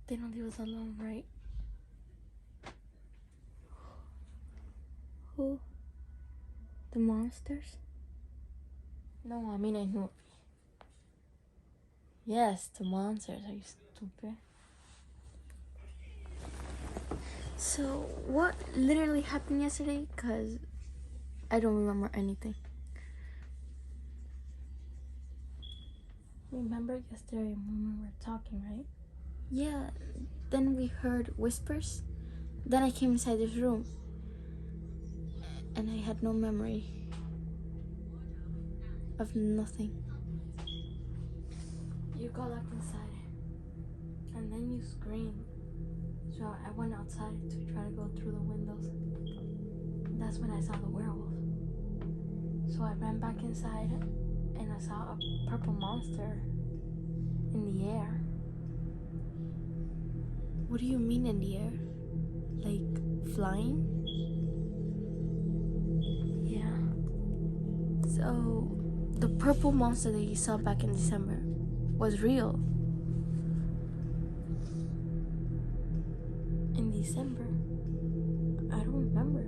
They don't leave us alone, right? Who? The monsters? No, I mean I knew. Yes, the monsters. Are you stupid? So, what literally happened yesterday? Because I don't remember anything. Remember yesterday when we were talking, right? Yeah, then we heard whispers. Then I came inside this room. And I had no memory of nothing. You got locked inside. And then you screamed. So I went outside to try to go through the windows. That's when I saw the werewolf. So I ran back inside and I saw a purple monster in the air. What do you mean in the air? Like flying? Yeah. So the purple monster that you saw back in December was real. In December? I don't remember.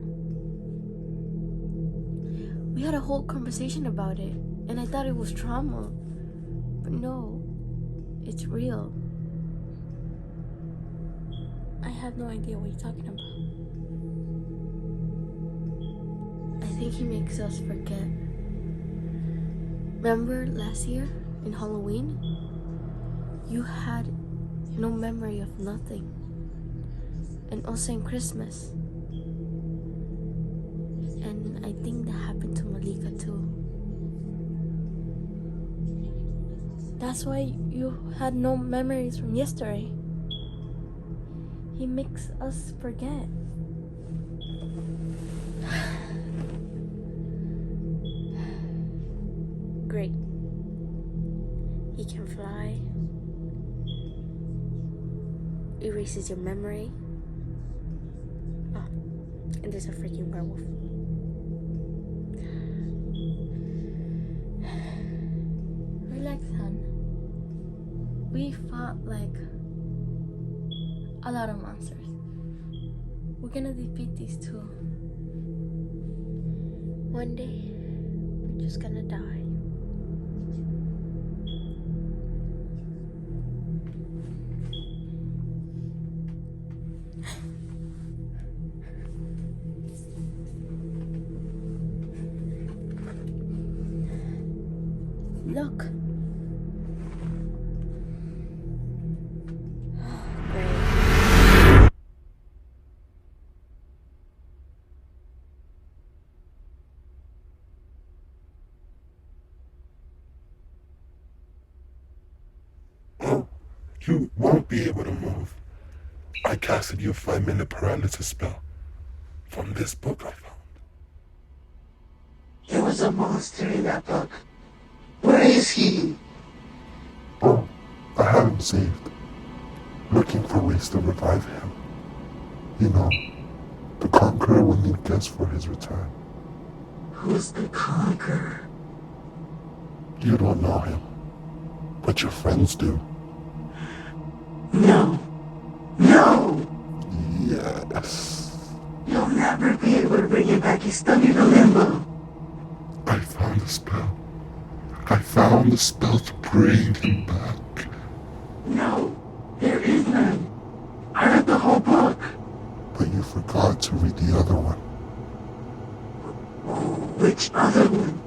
We had a whole conversation about it, and I thought it was trauma. But no, it's real. I have no idea what you're talking about. I think he makes us forget. Remember last year in Halloween? You had no memory of nothing. And also in Christmas. And I think that happened to Malika too. That's why you had no memories from yesterday. He makes us forget. Great. He can fly. Erases your memory. Oh, and there's a freaking werewolf. Relax, hon. We fought like a lot of monsters. We're gonna defeat these two. One day, we're just gonna die. Look. You won't be able to move. I casted your 5-minute paralysis spell from this book I found. There was a monster in that book. Where is he? Oh, I had him saved. Looking for ways to revive him. You know, the Conqueror will need guests for his return. Who's the Conqueror? You don't know him, but your friends do. No. No! Yes. You'll never be able to bring him back. He's stuck in a limbo. I found the spell. I found the spell to bring him back. No, there is none. I read the whole book. But you forgot to read the other one. Which other one?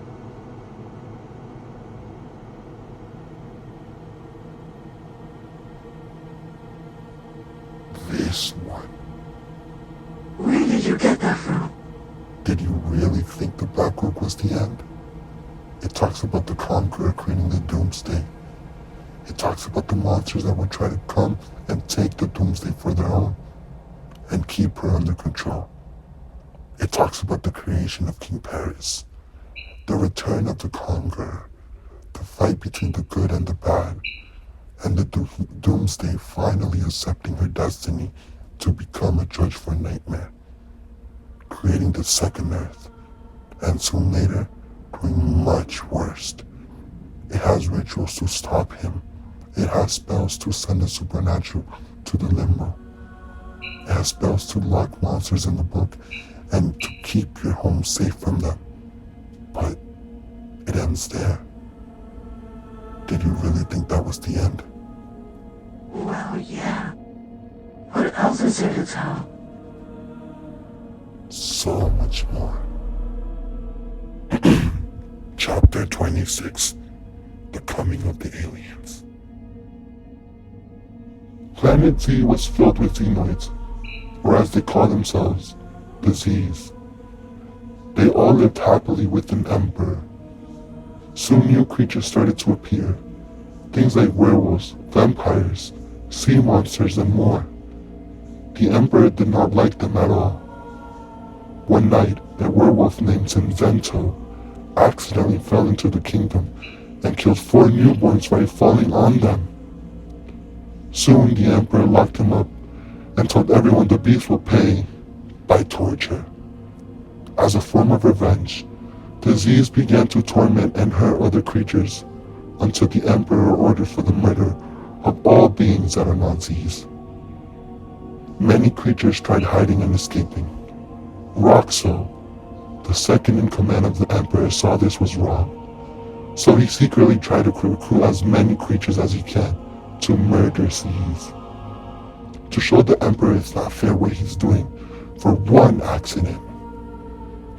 This one. Where did you get that from? Did you really think the Black Book was the end? It talks about the Conqueror creating the Doomsday. It talks about the monsters that would try to come and take the Doomsday for their own and keep her under control. It talks about the creation of King Paris, the return of the Conqueror, the fight between the good and the bad, and the Doomsday finally accepting her destiny to become a judge for Nightmare, creating the second Earth, and soon later doing much worse. It has rituals to stop him. It has spells to send the supernatural to the limbo. It has spells to lock monsters in the book and to keep your home safe from them. But it ends there. Did you really think that was the end? Well, yeah. What else is there to tell? So much more. Chapter 26. The Coming of the Aliens. Planet Z was filled with xenoids, or as they call themselves, the Z's. They all lived happily with an emperor. Soon new creatures started to appear. Things like werewolves, vampires, sea monsters, and more. The emperor did not like them at all. One night, a werewolf named Cinzento accidentally fell into the kingdom and killed 4 newborns by falling on them. Soon the emperor locked him up and told everyone the beast will pay by torture. As a form of revenge, the Z's began to torment and hurt other creatures until the emperor ordered for the murder of all beings that are not Z's. Many creatures tried hiding and escaping. Roxo, the second in command of the emperor, saw this was wrong, so he secretly tried to recruit as many creatures as he can to murder Z's. To show the emperor it's not fair what he's doing for one accident.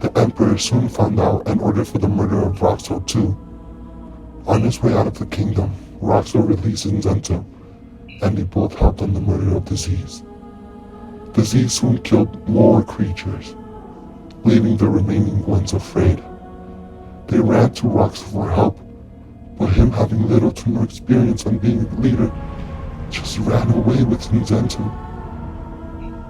The emperor soon found out and ordered for the murder of Roxo too. On his way out of the kingdom, Roxo released Cinzento, and they both helped on the murder of the Z's. The Z's soon killed more creatures, leaving the remaining ones afraid. They ran to Roxo for help, but him having little to no experience on being a leader, just ran away with Cinzento.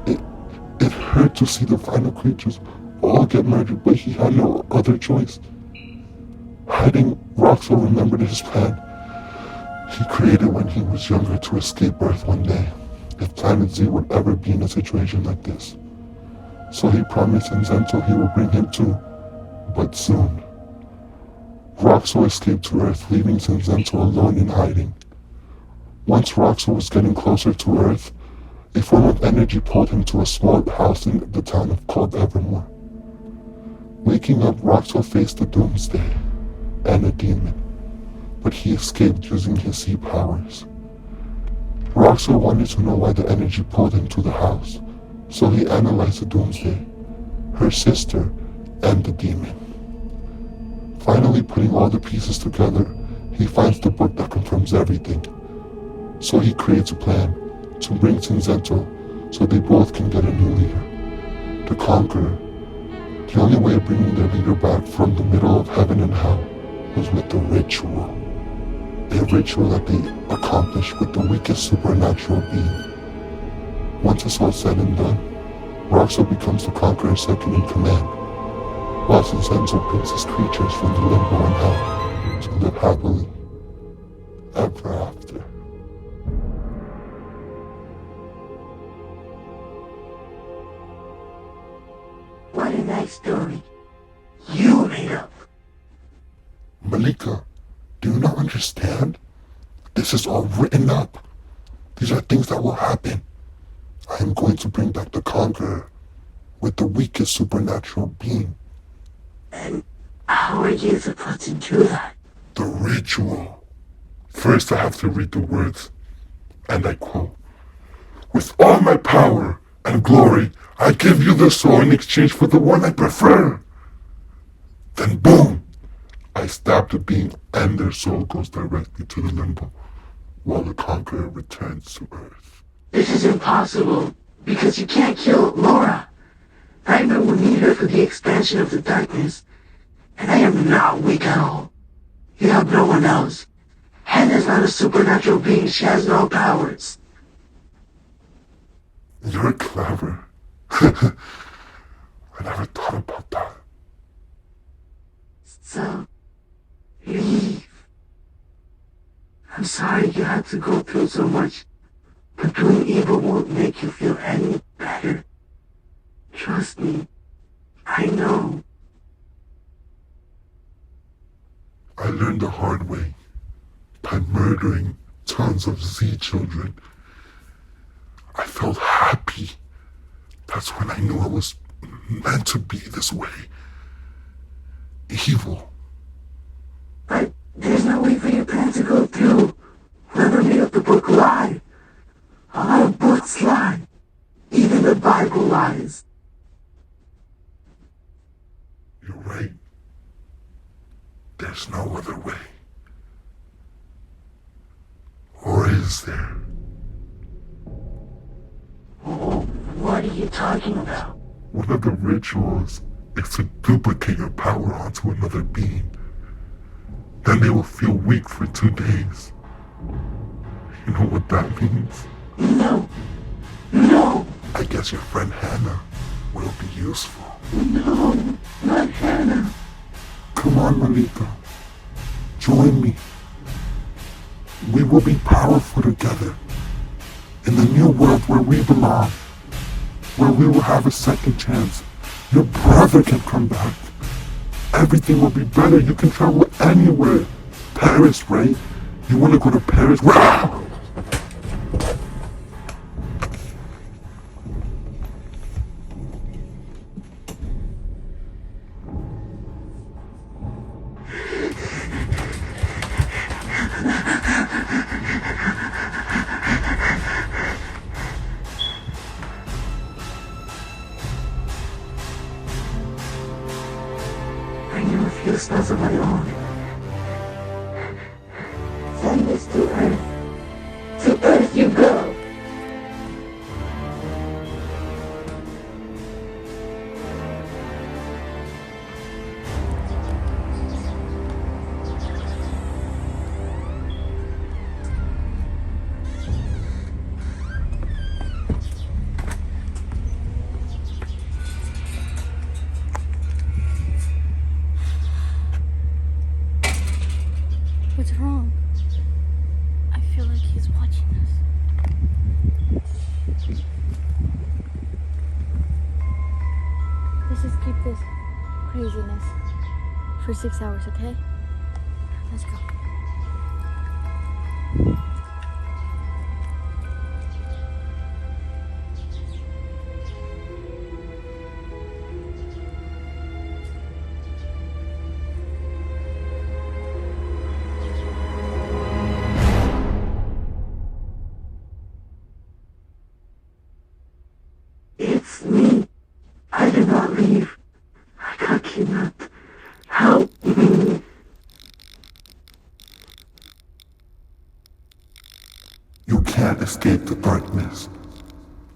It hurt to see the final creatures all get murdered, but he had no other choice. Hiding, Roxo remembered his plan he created when he was younger to escape Earth one day, if Planet Z would ever be in a situation like this. So he promised Cinzento he would bring him too, but soon. Roxo escaped to Earth, leaving Cinzento alone in hiding. Once Roxo was getting closer to Earth, a form of energy pulled him to a small house in the town called Evermore. Waking up, Roxo faced the Doomsday and a demon, but he escaped using his sea powers. Roxo wanted to know why the energy pulled him to the house, so he analyzed the Doomsday, her sister, and the demon. Finally, putting all the pieces together, he finds the book that confirms everything. So he creates a plan to bring Cinzento so they both can get a new leader, the Conqueror. The only way of bringing their leader back from the middle of heaven and hell was with the ritual. A ritual that they accomplished with the weakest supernatural being. Once it's all said and done, Roxo becomes the Conqueror's second in command, while Cinzento brings his creatures from the limbo and hell to live happily ever after. What a nice story you made up. Malika, do you not understand? This is all written up. These are things that will happen. I am going to bring back the Conqueror with the weakest supernatural being. And how are you supposed to do that? The ritual. First I have to read the words, and I quote, "With all my power and glory, I give you the soul in exchange for the one I prefer." Then boom! I stab the being and their soul goes directly to the limbo, while the Conqueror returns to Earth. This is impossible, because you can't kill Laura. Nightmare will need her for the expansion of the darkness, and I am not weak at all. You have no one else. Hannah's not a supernatural being, she has no powers. You're clever. I never thought about that. So, leave. I'm sorry you had to go through so much, but doing evil won't make you feel any better. Trust me, I know. I learned the hard way by murdering tons of Z children. I felt happy. That's when I knew I was meant to be this way. Evil. But there's no way for your plan to go through. Whoever made up the book lied. A lot of books lie. Even the Bible lies. You're right. There's no other way. Or is there? What are you talking about? One of the rituals is to duplicate your power onto another being. Then they will feel weak for 2 days. You know what that means? No. No. I guess your friend Hannah will be useful. No. Not Hannah. Come on, Malika. Join me. We will be powerful together. In the new world where we belong. Where we will have a second chance. Your brother can come back. Everything will be better. You can travel anywhere. Paris, right? You want to go to Paris? Wow! I knew a few spells of my own. Send this to Earth. To Earth you go. What's wrong? I feel like he's watching us. Let's just keep this craziness for 6 hours, okay? Let's go. It's me. I did not leave. I got kidnapped. Help me. You can't escape the darkness.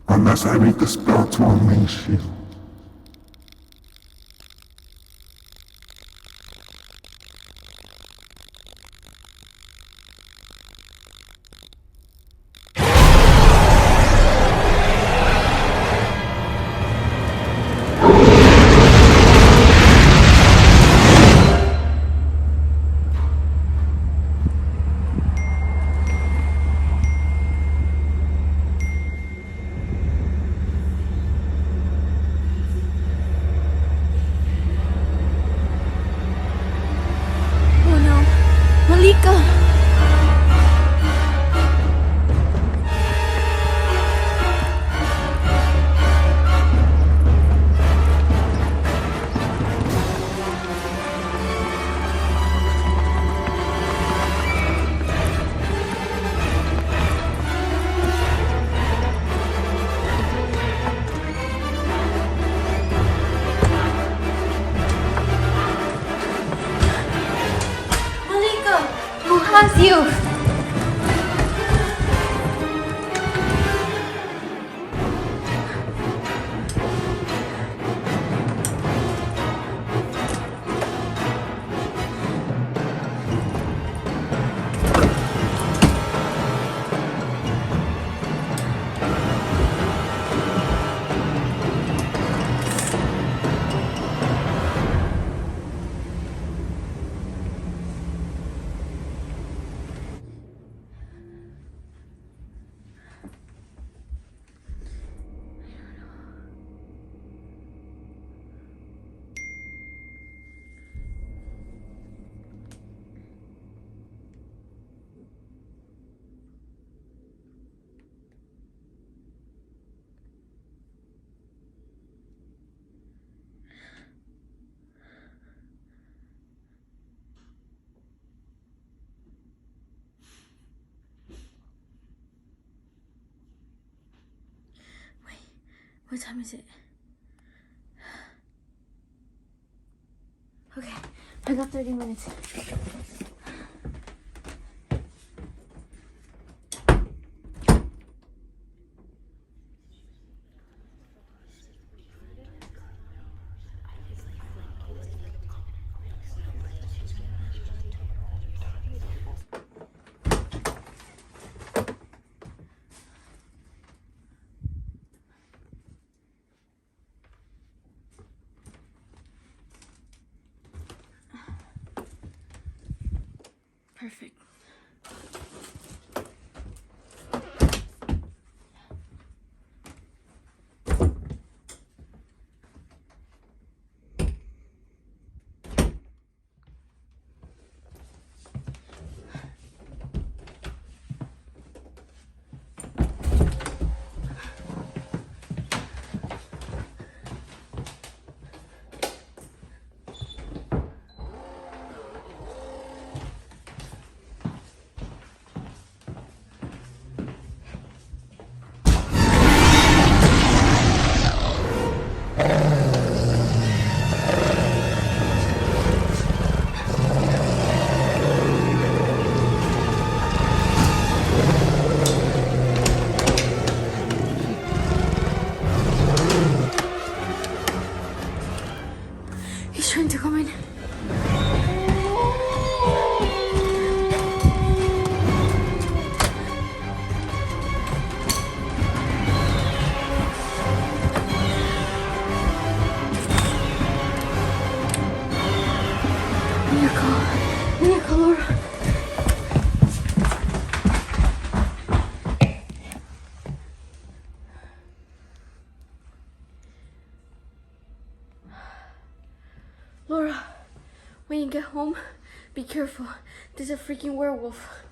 Unless I read the spell to unleash you. What time is it? Okay, I got 30 minutes. Perfect. He's trying to come in. Malika, Laura. Laura, when you get home, be careful. There's a freaking werewolf.